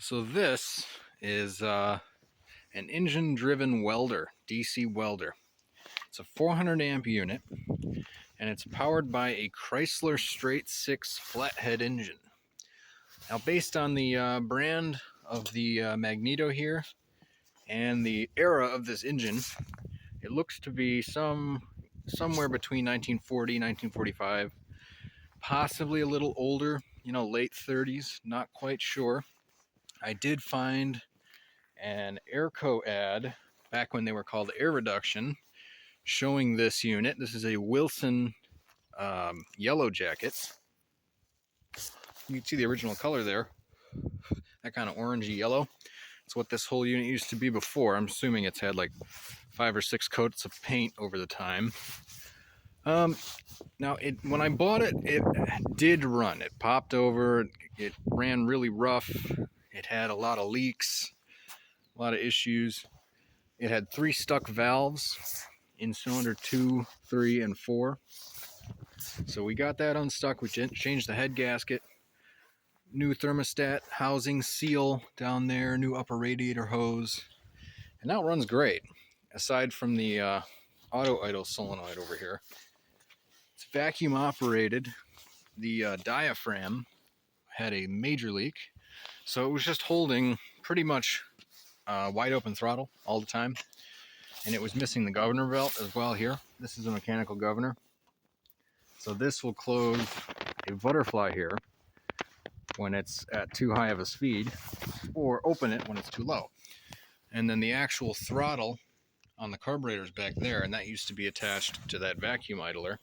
So this is an engine-driven welder, DC welder. It's a 400 amp unit, and it's powered by a Chrysler Straight 6 flathead engine. Now, based on the brand of the Magneto here and the era of this engine, it looks to be somewhere between 1940, 1945, possibly a little older, late 30s, not quite sure. I did find an Airco ad back when they were called Air Reduction showing this unit. This is a Wilson Yellow Jacket. You can see the original color there, that kind of orangey yellow. It's what this whole unit used to be before. I'm assuming it's had like 5 or 6 coats of paint over the time. Now, when I bought it, it did run. It popped over, it ran really rough, it had a lot of leaks, a lot of issues. It had 3 stuck valves in cylinder 2, 3, and 4. So we got that unstuck. We changed the head gasket, new thermostat housing seal down there, new upper radiator hose, and now it runs great. Aside from the auto idle solenoid over here, it's vacuum operated. The diaphragm had a major leak, so it was just holding pretty much wide open throttle all the time, and it was missing the governor belt as well here. This is a mechanical governor, so this will close a butterfly here when it's at too high of a speed, or open it when it's too low. And then the actual throttle on the carburetor is back there, and that used to be attached to that vacuum idler,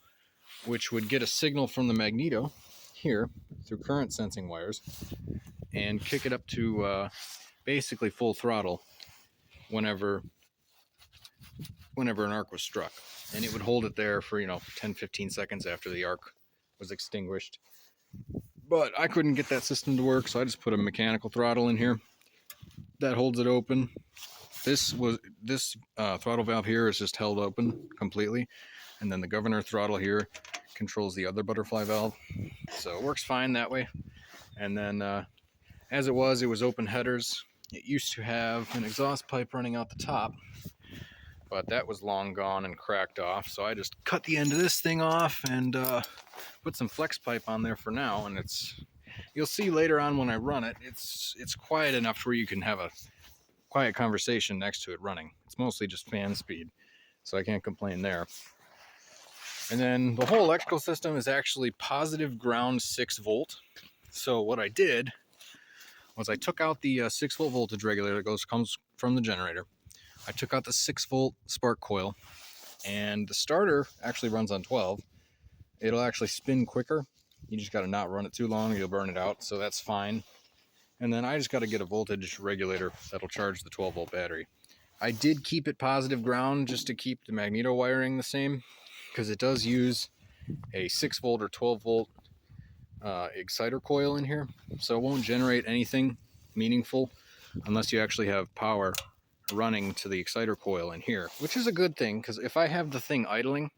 which would get a signal from the Magneto here through current sensing wires and kick it up to basically full throttle whenever an arc was struck. And it would hold it there for 10-15 seconds after the arc was extinguished. But I couldn't get that system to work, so I just put a mechanical throttle in here that holds it open. This throttle valve here is just held open completely, and then the governor throttle here controls the other butterfly valve, so it works fine that way. And then as it was open headers. It used to have an exhaust pipe running out the top, but that was long gone and cracked off, so I just cut the end of this thing off and put some flex pipe on there for now. And you'll see later on when I run it, it's quiet enough where you can have a quiet conversation next to it running. It's mostly just fan speed, so I can't complain there. And then the whole electrical system is actually positive ground 6 volt. So what I did was I took out the 6 volt voltage regulator that comes from the generator. I took out the 6 volt spark coil, and the starter actually runs on 12. It'll actually spin quicker. You just got to not run it too long, you'll burn it out, so that's fine. And then I just got to get a voltage regulator that'll charge the 12 volt battery. I did keep it positive ground just to keep the magneto wiring the same, because it does use a 6 volt or 12 volt exciter coil in here, so it won't generate anything meaningful unless you actually have power running to the exciter coil in here, which is a good thing, because if I have the thing idling,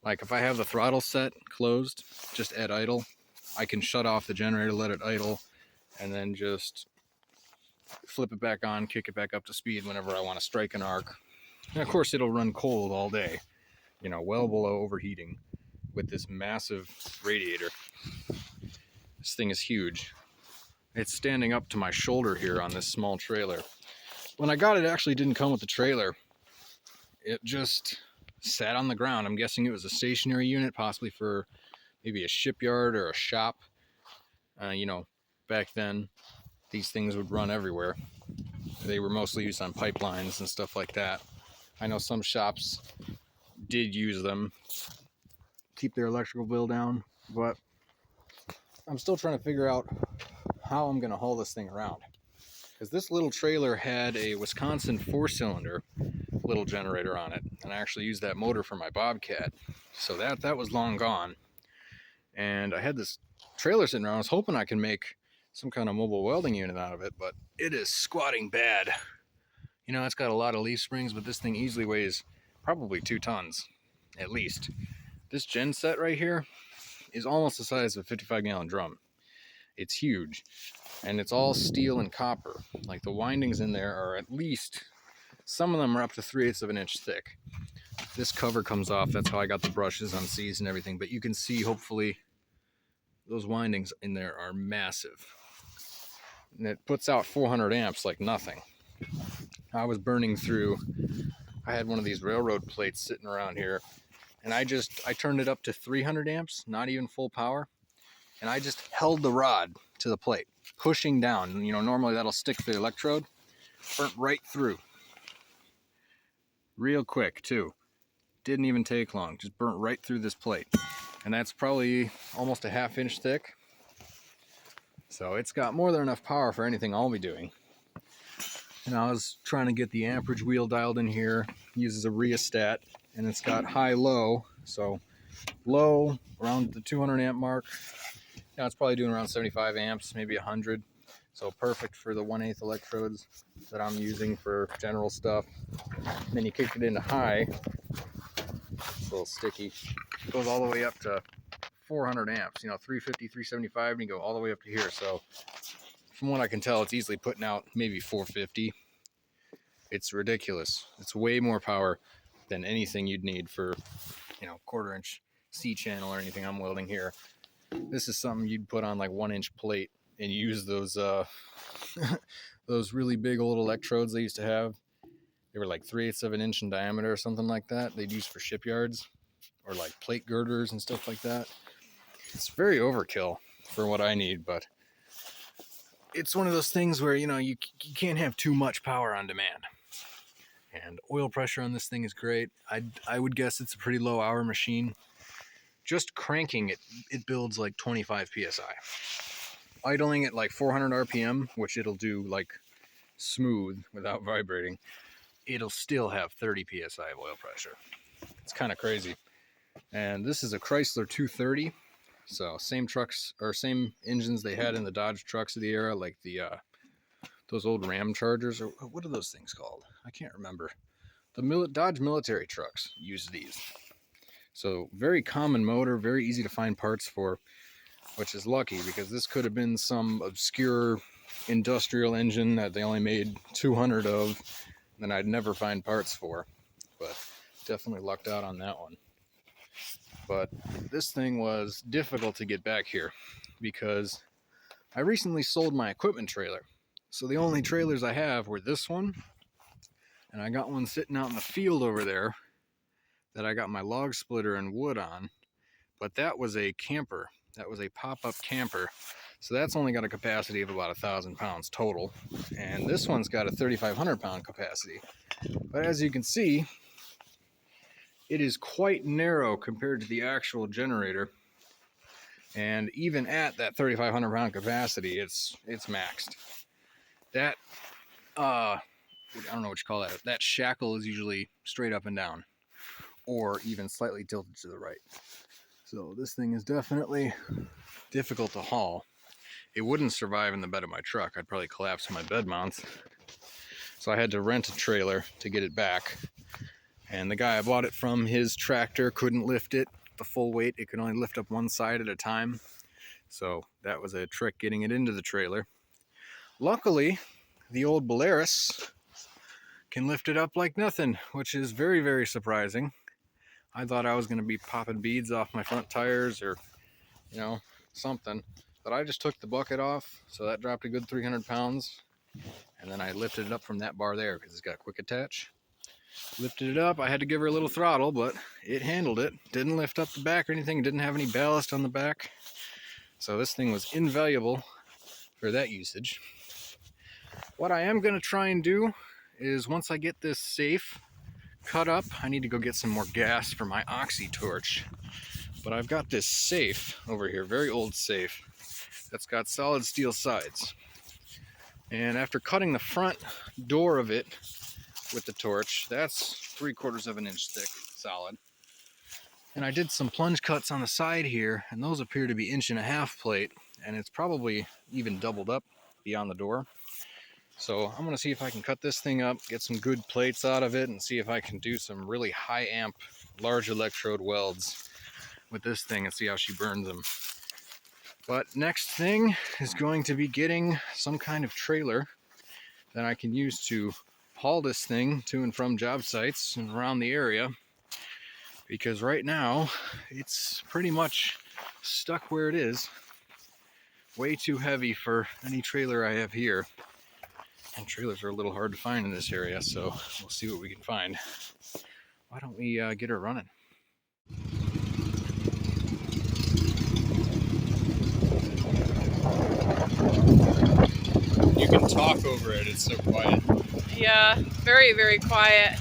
like if I have the throttle set closed just at idle, I can shut off the generator, let it idle, and then just flip it back on, kick it back up to speed whenever I want to strike an arc. And of course it'll run cold all day, well below overheating with this massive radiator. This thing is huge. It's standing up to my shoulder here on this small trailer. When I got it, actually didn't come with the trailer. It just sat on the ground. I'm guessing it was a stationary unit, possibly for maybe a shipyard or a shop. Back then, these things would run everywhere. They were mostly used on pipelines and stuff like that. I know some shops did use them, keep their electrical bill down, but I'm still trying to figure out how I'm going to haul this thing around. Because this little trailer had a Wisconsin 4-cylinder little generator on it, and I actually used that motor for my Bobcat, so that was long gone. And I had this trailer sitting around. I was hoping I can make some kind of mobile welding unit out of it, but it is squatting bad. It's got a lot of leaf springs, but this thing easily weighs probably 2 tons at least. This gen set right here is almost the size of a 55-gallon drum, It's huge, and it's all steel and copper. Like the windings in there are at least, some of them are up to 3/8 of an inch thick. This cover comes off, that's how I got the brushes unseized and everything, but you can see hopefully those windings in there are massive. And it puts out 400 amps like nothing. I was burning through, I had one of these railroad plates sitting around here, and I turned it up to 300 amps, not even full power, and I just held the rod to the plate, pushing down. You know, normally that'll stick to the electrode. Burnt right through. Real quick, too. Didn't even take long, just burnt right through this plate. And that's probably almost a 1/2 inch thick. So it's got more than enough power for anything I'll be doing. And I was trying to get the amperage wheel dialed in here. Uses a rheostat, and it's got high-low. So low, around the 200 amp mark. Now it's probably doing around 75 amps, maybe 100. So perfect for the 1/8 electrodes that I'm using for general stuff. And then you kick it into high. It's a little sticky. It goes all the way up to 400 amps, you know, 350, 375, and you go all the way up to here. So from what I can tell, it's easily putting out maybe 450. It's ridiculous. It's way more power than anything you'd need for, you know, 1/4 inch C channel or anything I'm welding here. This is something you'd put on like 1-inch plate and use those those really big old electrodes they used to have. They were like 3/8 of an inch in diameter or something like that. They'd use for shipyards or like plate girders and stuff like that. It's very overkill for what I need, but it's one of those things where, you know, you can't have too much power on demand. And oil pressure on this thing is great. I would guess it's a pretty low hour machine. Just cranking it, it builds like 25 psi. Idling at like 400 RPM, which it'll do like smooth without vibrating, it'll still have 30 psi of oil pressure. It's kind of crazy. And this is a Chrysler 230. So same trucks or same engines they had in the Dodge trucks of the era, like the those old Ram Chargers, or what are those things called? I can't remember. The Dodge military trucks use these. So very common motor, very easy to find parts for, which is lucky because this could have been some obscure industrial engine that they only made 200 of, and I'd never find parts for. But definitely lucked out on that one. But this thing was difficult to get back here because I recently sold my equipment trailer. So the only trailers I have were this one, and I got one sitting out in the field over there that I got my log splitter and wood on, but that was a camper. That was a pop-up camper. So that's only got a capacity of about 1,000 pounds total, and this one's got a 3,500 pound capacity. But as you can see, it is quite narrow compared to the actual generator. And even at that 3,500 pound capacity, it's maxed. That, I don't know what you call that. That shackle is usually straight up and down, or even slightly tilted to the right. So this thing is definitely difficult to haul. It wouldn't survive in the bed of my truck. I'd probably collapse my bed mounts. So I had to rent a trailer to get it back. And the guy I bought it from, his tractor couldn't lift it the full weight. It could only lift up one side at a time. So that was a trick getting it into the trailer. Luckily, the old Polaris can lift it up like nothing, which is very, very surprising. I thought I was going to be popping beads off my front tires or, you know, something. But I just took the bucket off, so that dropped a good 300 pounds. And then I lifted it up from that bar there because it's got a quick attach. Lifted it up. I had to give her a little throttle, but it handled it. Didn't lift up the back or anything. Didn't have any ballast on the back. So this thing was invaluable for that usage. What I am going to try and do is once I get this safe cut up, I need to go get some more gas for my oxy torch. But I've got this safe over here, very old safe, that's got solid steel sides. And after cutting the front door of it with the torch, that's 3/4 of an inch thick, solid. And I did some plunge cuts on the side here, and those appear to be 1.5-inch plate, and it's probably even doubled up beyond the door. So I'm going to see if I can cut this thing up, get some good plates out of it, and see if I can do some really high amp, large electrode welds with this thing and see how she burns them. But next thing is going to be getting some kind of trailer that I can use to haul this thing to and from job sites and around the area, because right now it's pretty much stuck where it is. Way too heavy for any trailer I have here. And trailers are a little hard to find in this area, so we'll see what we can find. Why don't we get her running? You can talk over it, it's so quiet. Yeah, very, very quiet.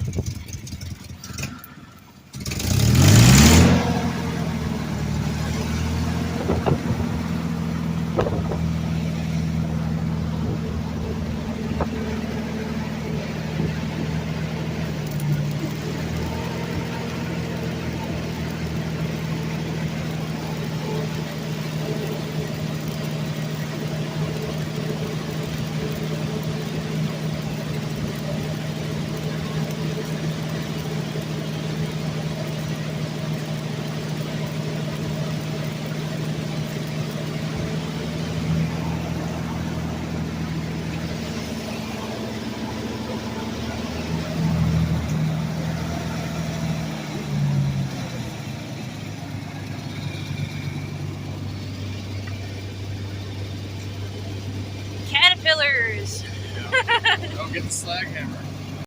Caterpillars. Oh, get the slag hammer.